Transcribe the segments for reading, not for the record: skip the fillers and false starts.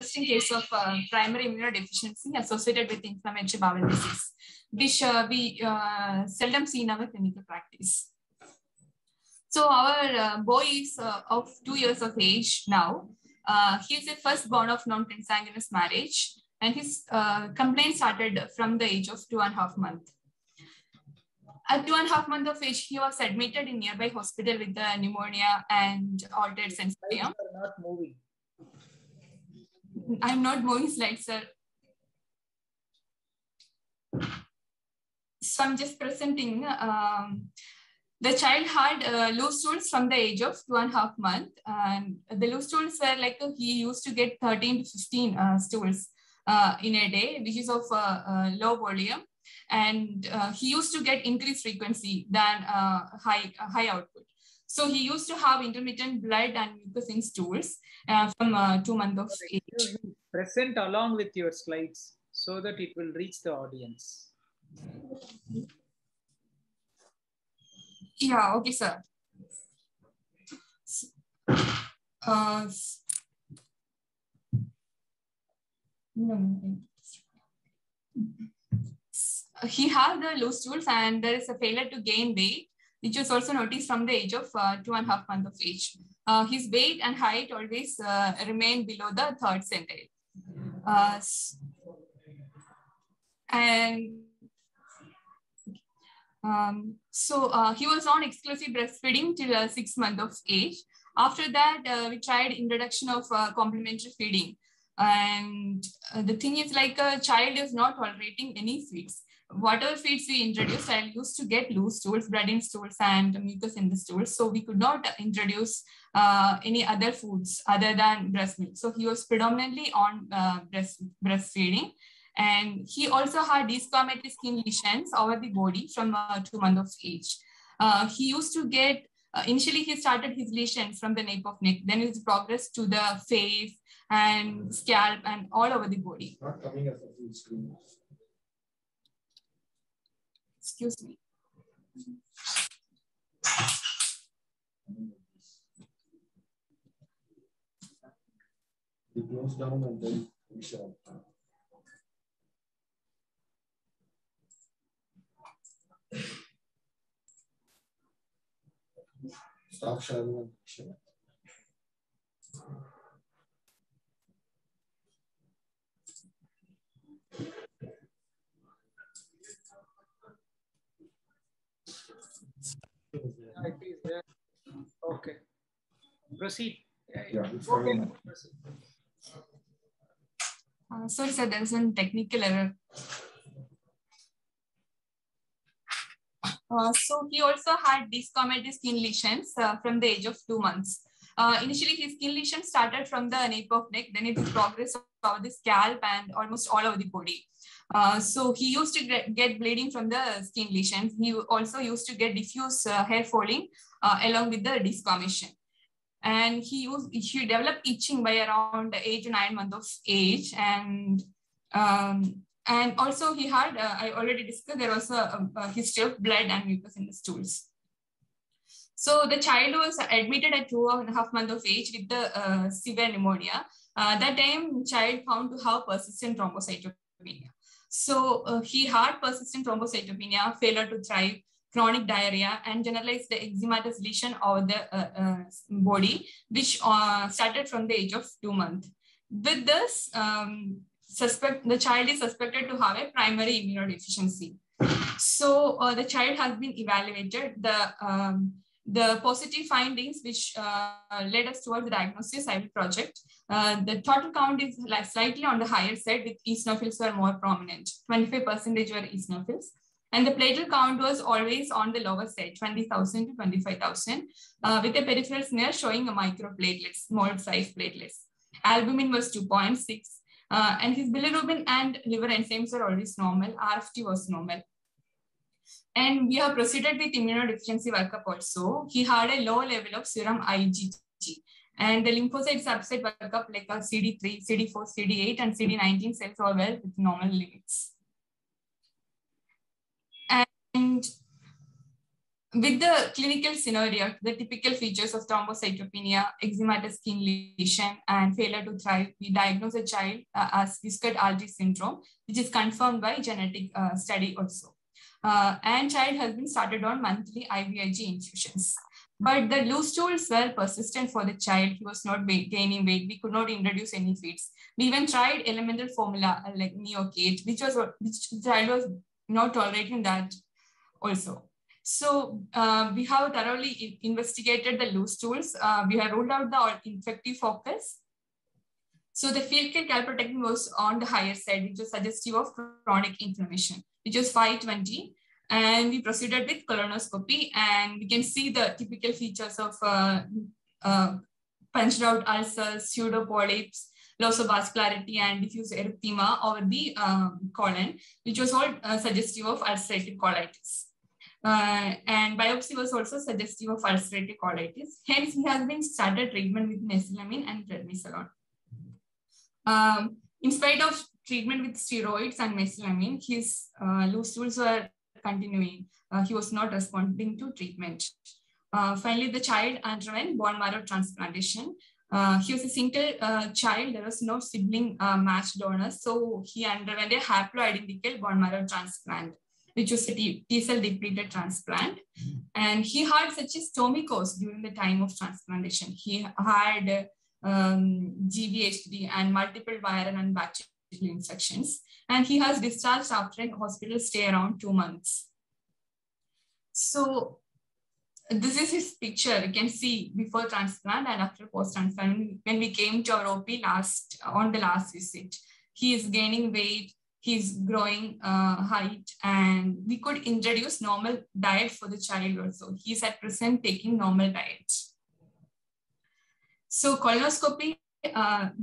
interesting case of primary immunodeficiency associated with inflammatory bowel disease, which we seldom see in our clinical practice. So our boy is of 2 years of age now. He is a firstborn of non-consanguineous marriage, and his complaint started from the age of 2.5 months. At 2.5 months of age, he was admitted in nearby hospital with pneumonia and altered sensorium. Not moving. I'm not moving slides, sir. So I'm just presenting. The child had loose stools from the age of 2.5 months. And the loose stools were like he used to get 13 to 15 stools in a day, which is of low volume. And he used to get increased frequency than high output. So he used to have intermittent blood and mucus in stools from 2 months of age. Present along with your slides so that it will reach the audience. Yeah, okay, sir. He had the loose stools and there is a failure to gain weight, which was also noticed from the age of 2.5 months of age. His weight and height always remain below the third centile. So he was on exclusive breastfeeding till 6 months of age. After that, we tried introduction of complementary feeding. And the thing is, like, a child is not tolerating any feeds. Whatever feeds we introduced, I used to get loose stools, blood in stools, and mucus in the stools. So we could not introduce any other foods other than breast milk. So he was predominantly on breastfeeding. And he also had desquamated skin lesions over the body from 2 months of age. He used to get, initially he started his lesions from the nape of neck, then it progressed to the face and scalp and all over the body. Not coming as a full screen. Excuse me. You close down and then we shall. Stop sharing and share. It is there. Okay. Proceed. Yeah, it's Okay. proceed. Sorry, sir, there is a technical error. So he also had desquamated skin lesions from the age of 2 months. Initially, his skin lesion started from the nape of neck, then it progressed over the scalp and almost all over the body. So he used to get bleeding from the skin lesions. He also used to get diffuse hair falling along with the desquamation. And he developed itching by around 8 to 9 months of age. And also he had, I already discussed, there was a history of blood and mucus in the stools. So the child was admitted at 2.5 months of age with the severe pneumonia. That time, child found to have persistent thrombocytopenia. So he had persistent thrombocytopenia, failure to thrive, chronic diarrhea, and generalized eczematous lesion over the body, which started from the age of 2 months. With this, the child is suspected to have a primary immunodeficiency. So the child has been evaluated. The positive findings which led us towards the diagnosis I will project. The total count is slightly on the higher side, with eosinophils were more prominent. 25% were eosinophils. And the platelet count was always on the lower side, 20,000 to 25,000, with a peripheral smear showing a microplatelets, small size platelets. Albumin was 2.6. And his bilirubin and liver enzymes are always normal. RFT was normal. And we have proceeded with immunodeficiency workup also. He had a low level of serum IgG. And the lymphocyte subset workup like a CD3, CD4, CD8, and CD19 cells are well with normal limits. And With the clinical scenario, the typical features of thrombocytopenia, eczematous skin lesion, and failure to thrive, we diagnose a child as viscid artery syndrome, which is confirmed by genetic study also. And child has been started on monthly IVIG infusions. But the loose stools were persistent for the child. He was not gaining weight. We could not introduce any feeds. We even tried elemental formula like Neocate, which the child was not tolerating that also. So we have thoroughly investigated the loose stools. We have ruled out the infective focus. So the field care calprotectin was on the higher side, which was suggestive of chronic inflammation, which was 520. And we proceeded with colonoscopy, and we can see the typical features of punched out ulcers, pseudopolyps, loss of vascularity, and diffuse erythema over the colon, which was all suggestive of ulcerative colitis. And biopsy was also suggestive of ulcerative colitis. Hence, he has been started treatment with mesalamine and prednisolone. In spite of treatment with steroids and mesalamine, his loose stools were continuing. He was not responding to treatment. Finally, the child underwent bone marrow transplantation. He was a single child. There was no sibling matched donors. So he underwent a haploidentical bone marrow transplant, which was a T-cell depleted transplant. And he had such a stormy course during the time of transplantation. He had GVHD and multiple viral and bacterial infections. And he has discharged after a hospital stay around 2 months. So this is his picture. You can see before transplant and after post-transplant. When we came to our OP on the last visit, he is gaining weight, he's growing height, and we could introduce normal diet for the child also. He's at present taking normal diet. So colonoscopy,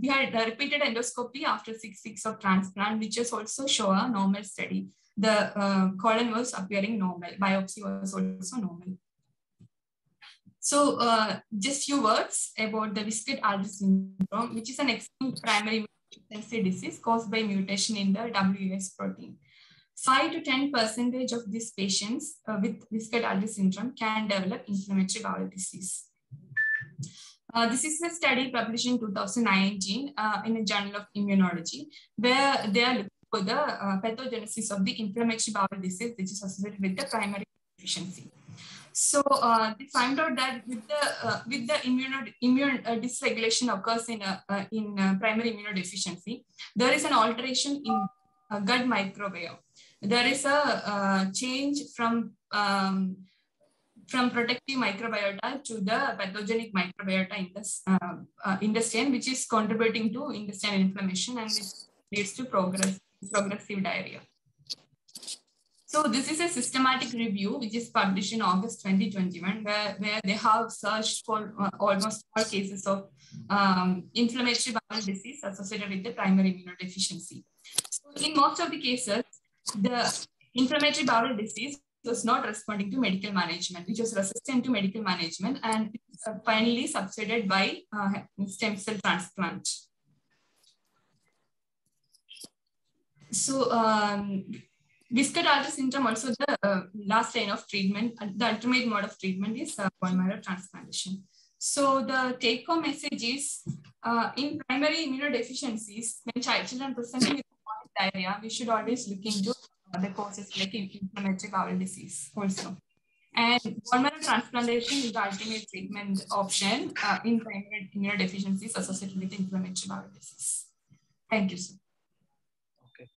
we had a repeated endoscopy after 6 weeks of transplant, which is also show a normal study. The colon was appearing normal. Biopsy was also normal. So just few words about the viscid artery syndrome, which is an extreme primary immunodeficiency disease caused by mutation in the WS protein. 5 to 10% of these patients with viscid artery syndrome can develop inflammatory bowel disease. This is a study published in 2019 in a Journal of Immunology, where they are looking for the pathogenesis of the inflammatory bowel disease, which is associated with the primary deficiency. So they found out that with the immune dysregulation occurs in primary immunodeficiency, there is an alteration in gut microbiome. There is a change from protective microbiota to the pathogenic microbiota in this intestine, which is contributing to intestinal inflammation and which leads to progressive diarrhea. So this is a systematic review which is published in August 2021, where they have searched for almost all cases of inflammatory bowel disease associated with the primary immunodeficiency. So in most of the cases, the inflammatory bowel disease was not responding to medical management, which was resistant to medical management, and finally subsided by stem cell transplant. So viscid artery syndrome, also the last line of treatment, the ultimate mode of treatment is bone marrow transplantation. So the take-home message is, in primary immunodeficiencies, when children presenting with diarrhea, we should always look into the causes like inflammatory bowel disease also. And bone marrow transplantation is the ultimate treatment option in primary immunodeficiencies associated with inflammatory bowel disease. Thank you, sir.